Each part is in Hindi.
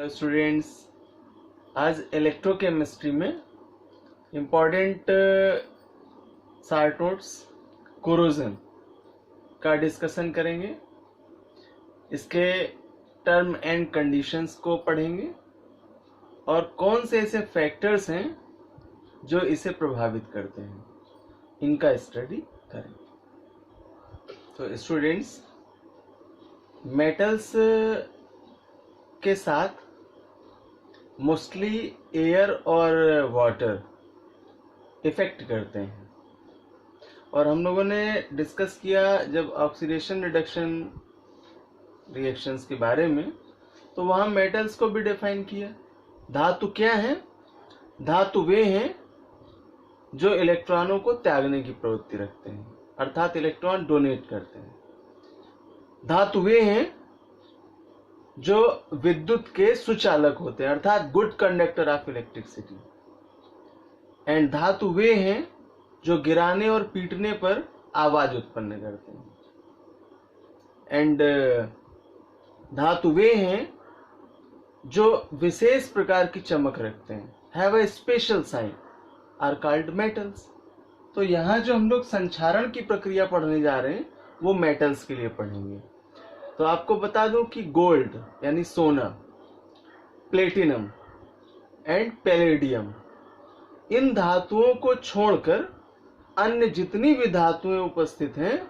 स्टूडेंट्स, आज इलेक्ट्रोकेमिस्ट्री में इम्पॉर्टेंट शार्ट नोट्स कोरोजन का डिस्कशन करेंगे। इसके टर्म एंड कंडीशंस को पढ़ेंगे और कौन से ऐसे फैक्टर्स हैं जो इसे प्रभावित करते हैं, इनका स्टडी करेंगे। तो स्टूडेंट्स, मेटल्स के साथ मोस्टली एयर और वाटर इफेक्ट करते हैं, और हम लोगों ने डिस्कस किया जब ऑक्सीडेशन रिडक्शन रिएक्शंस के बारे में, तो वहाँ मेटल्स को भी डिफाइन किया। धातु क्या है? धातु वे हैं जो इलेक्ट्रॉनों को त्यागने की प्रवृत्ति रखते हैं, अर्थात इलेक्ट्रॉन डोनेट करते हैं। धातु वे हैं जो विद्युत के सुचालक होते हैं, अर्थात good conductor of electricity. And धातु वे हैं जो गिराने और पीटने पर आवाज उत्पन्न करते हैं। एंड धातु वे हैं जो विशेष प्रकार की चमक रखते हैं, have a special sign, are called metals. तो यहाँ जो हम लोग संक्षारण की प्रक्रिया पढ़ने जा रहे हैं वो मेटल्स के लिए पढ़ेंगे। तो आपको बता दूं कि गोल्ड यानी सोना, प्लेटिनम एंड पैलेडियम, इन धातुओं को छोड़कर अन्य जितनी भी धातुएं उपस्थित हैं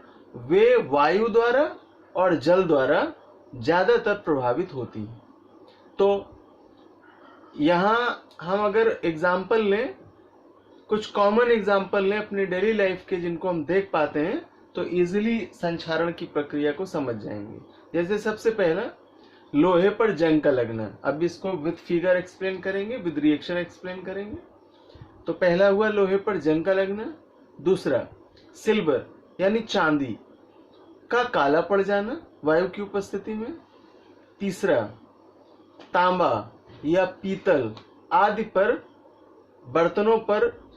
वे वायु द्वारा और जल द्वारा ज्यादातर प्रभावित होती हैं। तो यहाँ हम अगर एग्जाम्पल लें, कुछ कॉमन एग्जाम्पल लें अपनी डेली लाइफ के, जिनको हम देख पाते हैं तो इजीली संक्षारण की प्रक्रिया को समझ जाएंगे। जैसे सबसे पहला, लोहे पर जंग का लगना। अब इसको विद फिगर एक्सप्लेन करेंगे, विद रिएक्शन एक्सप्लेन करेंगे। तो पहला हुआ लोहे पर जंग का लगना। दूसरा, सिल्वर यानी चांदी का काला पड़ जाना वायु की उपस्थिति में। तीसरा, तांबा या पीतल आदि पर, बर्तनों पर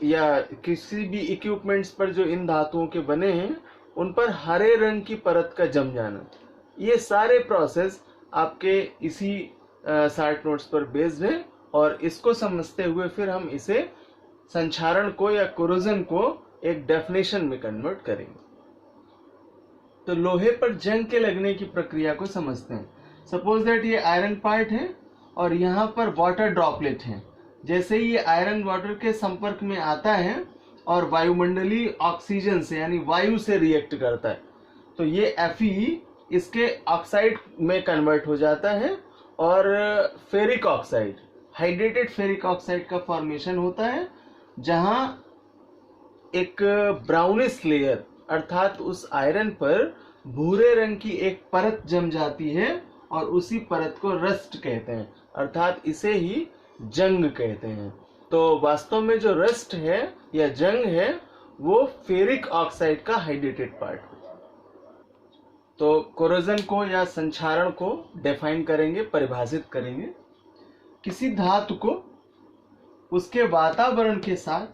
या किसी भी इक्विपमेंट्स पर जो इन धातुओं के बने हैं उन पर हरे रंग की परत का जम जाना। ये सारे प्रोसेस आपके इसी शार्ट नोट्स पर बेस्ड है, और इसको समझते हुए फिर हम इसे संक्षारण को या कोरोजन को एक डेफिनेशन में कन्वर्ट करेंगे। तो लोहे पर जंग के लगने की प्रक्रिया को समझते हैं। सपोज दैट ये आयरन पार्ट है और यहाँ पर वाटर ड्रॉपलेट है। जैसे ही ये आयरन वाटर के संपर्क में आता है और वायुमंडलीय ऑक्सीजन से यानी वायु से रिएक्ट करता है, तो ये Fe इसके ऑक्साइड में कन्वर्ट हो जाता है और ferric oxide, hydrated ferric oxide का फॉर्मेशन होता है, जहां एक ब्राउनिश लेयर अर्थात उस आयरन पर भूरे रंग की एक परत जम जाती है और उसी परत को रस्ट कहते हैं, अर्थात इसे ही जंग कहते हैं। तो वास्तव में जो रस्ट है या जंग है वो फेरिक ऑक्साइड का हाइड्रेटेड पार्ट है। तो कोरोजन को या संक्षारण को डिफाइन करेंगे, परिभाषित करेंगे। किसी धातु को उसके वातावरण के साथ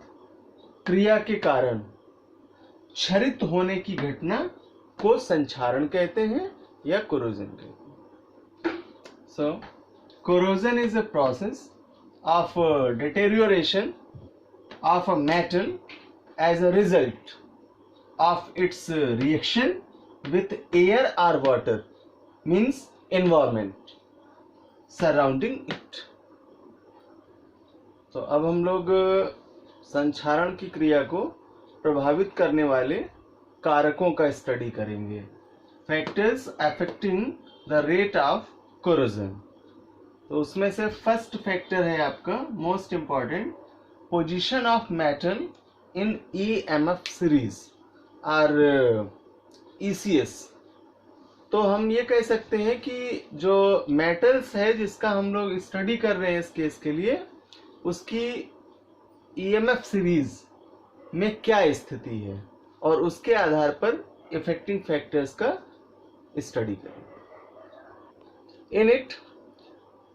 क्रिया के कारण क्षरित होने की घटना को संक्षारण कहते हैं या कोरोजन कहते हैं। So corrosion is a process of deterioration of a metal as a result of its reaction with air or water, means environment surrounding it. तो अब हम लोग संक्षारण की क्रिया को प्रभावित करने वाले कारकों का स्टडी करेंगे। Factors affecting the rate of corrosion. तो उसमें से फर्स्ट फैक्टर है आपका most important, position of metal in EMF series और ECS। तो हम ये कह सकते हैं कि जो मेटल्स है जिसका हम लोग स्टडी कर रहे हैं इस केस के लिए, उसकी EMF सीरीज में क्या स्थिति है और उसके आधार पर इफेक्टिंग फैक्टर्स का स्टडी करेंगे। In it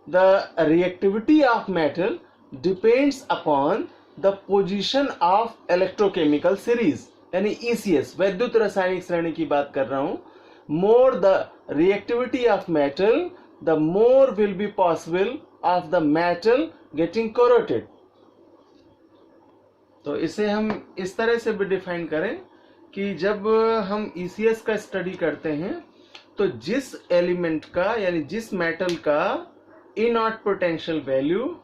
the reactivity of metal depends upon the position of electrochemical series, यानी ECS, वैद्युत रासायनिक श्रेणी की बात कर रहा हूं। More the reactivity of metal, the more will be possible of the metal getting corroded. तो इसे हम इस तरह से भी डिफाइन करें कि जब हम ECS का स्टडी करते हैं तो जिस एलिमेंट का यानी जिस मेटल का इनॉट पोटेंशियल वैल्यू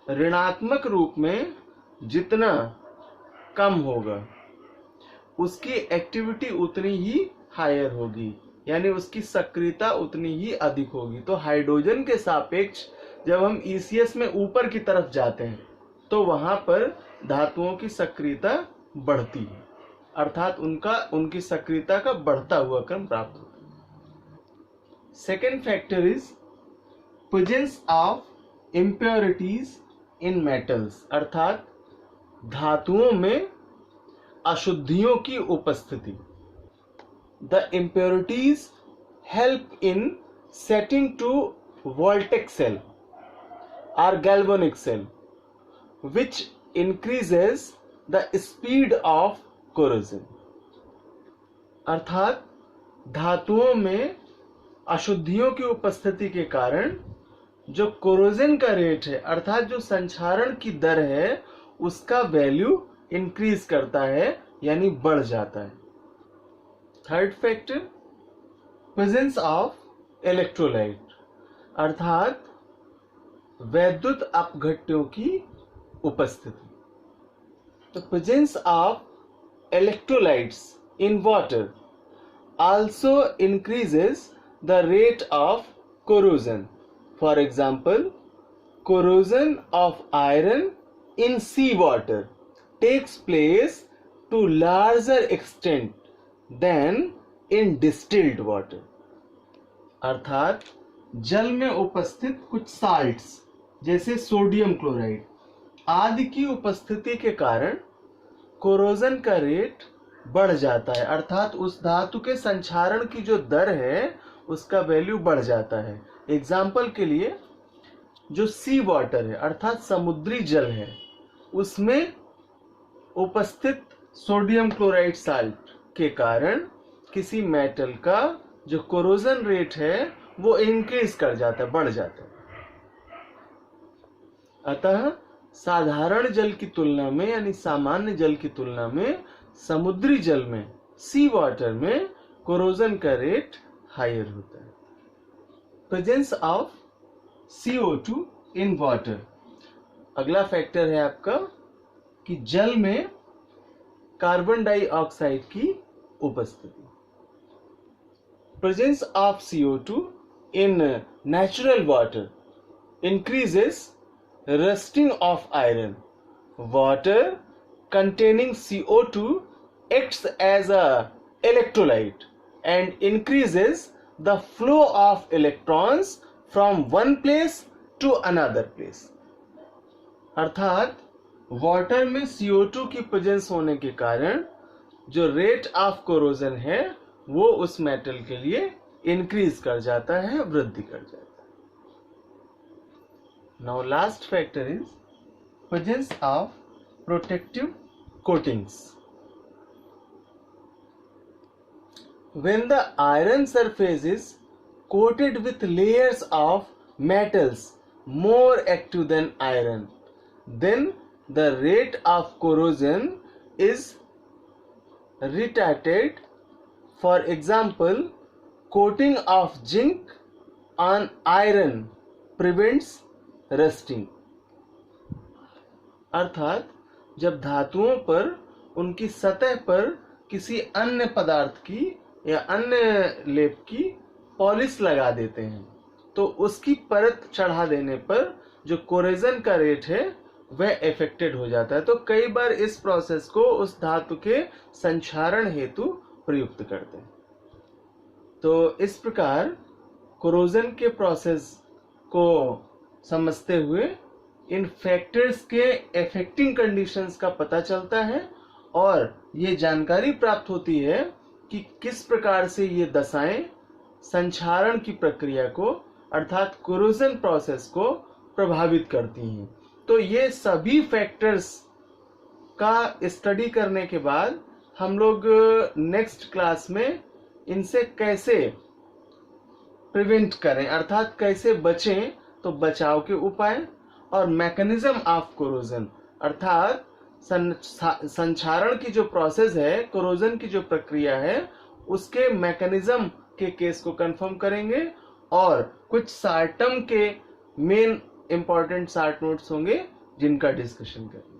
ऋणात्मक रूप में जितना कम होगा उसकी एक्टिविटी उतनी ही हायर होगी, यानी उसकी सक्रियता उतनी ही अधिक होगी। तो हाइड्रोजन के सापेक्ष जब हम ECS में ऊपर की तरफ जाते हैं तो वहां पर धातुओं की सक्रियता बढ़ती है, अर्थात उनकी सक्रियता का बढ़ता हुआ क्रम प्राप्त होता है। Second factor is presence of impurities in metals, अर्थात धातुओं में अशुद्धियों की उपस्थिति। The impurities help in setting to voltaic cell और galvanic cell which increases the speed of corrosion। अर्थात धातुओं में अशुद्धियों की उपस्थिति के कारण जो कोरोजन का रेट है, अर्थात जो संक्षारण की दर है, उसका वैल्यू इंक्रीज करता है यानी बढ़ जाता है। Third factor presence of electrolyte, अर्थात वैद्युत अपघट्यों की उपस्थिति। The presence of electrolytes in water also increases the rate of corrosion. For example, corrosion of iron in seawater takes place to larger extent than in distilled water. अर्थात जल में उपस्थित कुछ साल्ट्स जैसे सोडियम क्लोराइड आदि की उपस्थिति के कारण कोरोजन का रेट बढ़ जाता है, अर्थात उस धातु के संक्षारण की जो दर है उसका वैल्यू बढ़ जाता है। एग्जाम्पल के लिए जो सी वाटर है अर्थात समुद्री जल है, उसमें उपस्थित सोडियम क्लोराइड साल्ट के कारण किसी मेटल का जो कोरोजन रेट है वो इंक्रीज कर जाता है, बढ़ जाता है। अतः साधारण जल की तुलना में यानी सामान्य जल की तुलना में समुद्री जल में सी वाटर में कोरोजन का रेट हायर होता है। Presence of CO2 in water, अगला फैक्टर है आपका कि जल में कार्बन डाइऑक्साइड की उपस्थिति। Presence of CO2 in natural water increases rusting of iron. Water containing CO2 acts as a electrolyte and increases the flow of electrons from one place to another place. अर्थात वाटर में CO2 की प्रेजेंस होने के कारण जो रेट ऑफ कोरोजन है वो उस मेटल के लिए इंक्रीज कर जाता है, वृद्धि कर जाता है। Now last factor is presence of protective coatings. When the iron surface is coated with layers of metals more active than iron, then the rate of corrosion is retarded. For example, coating of zinc on iron prevents rusting. अर्थात जब धातुओं पर उनकी सतह पर किसी अन्य पदार्थ की या अन्य लेप की पॉलिश लगा देते हैं तो उसकी परत चढ़ा देने पर जो कोरोजन का रेट है वह इफेक्टेड हो जाता है। तो कई बार इस प्रोसेस को उस धातु के संक्षारण हेतु प्रयुक्त करते हैं। तो इस प्रकार कोरोजन के प्रोसेस को समझते हुए इन फैक्टर्स के इफेक्टिंग कंडीशंस का पता चलता है और ये जानकारी प्राप्त होती है कि किस प्रकार से ये दशाएं संक्षारण की प्रक्रिया को अर्थात कोरोजन प्रोसेस को प्रभावित करती हैं। तो ये सभी फैक्टर्स का स्टडी करने के बाद हम लोग नेक्स्ट क्लास में इनसे कैसे प्रिवेंट करें, अर्थात कैसे बचें, तो बचाव के उपाय, और मैकेनिज्म ऑफ कोरोजन अर्थात संक्षारण की जो प्रोसेस है, कोरोजन की जो प्रक्रिया है, उसके मैकेनिज्म के केस को कंफर्म करेंगे, और कुछ शार्ट टर्म के मेन इंपॉर्टेंट शार्ट नोट्स होंगे जिनका डिस्कशन करेंगे।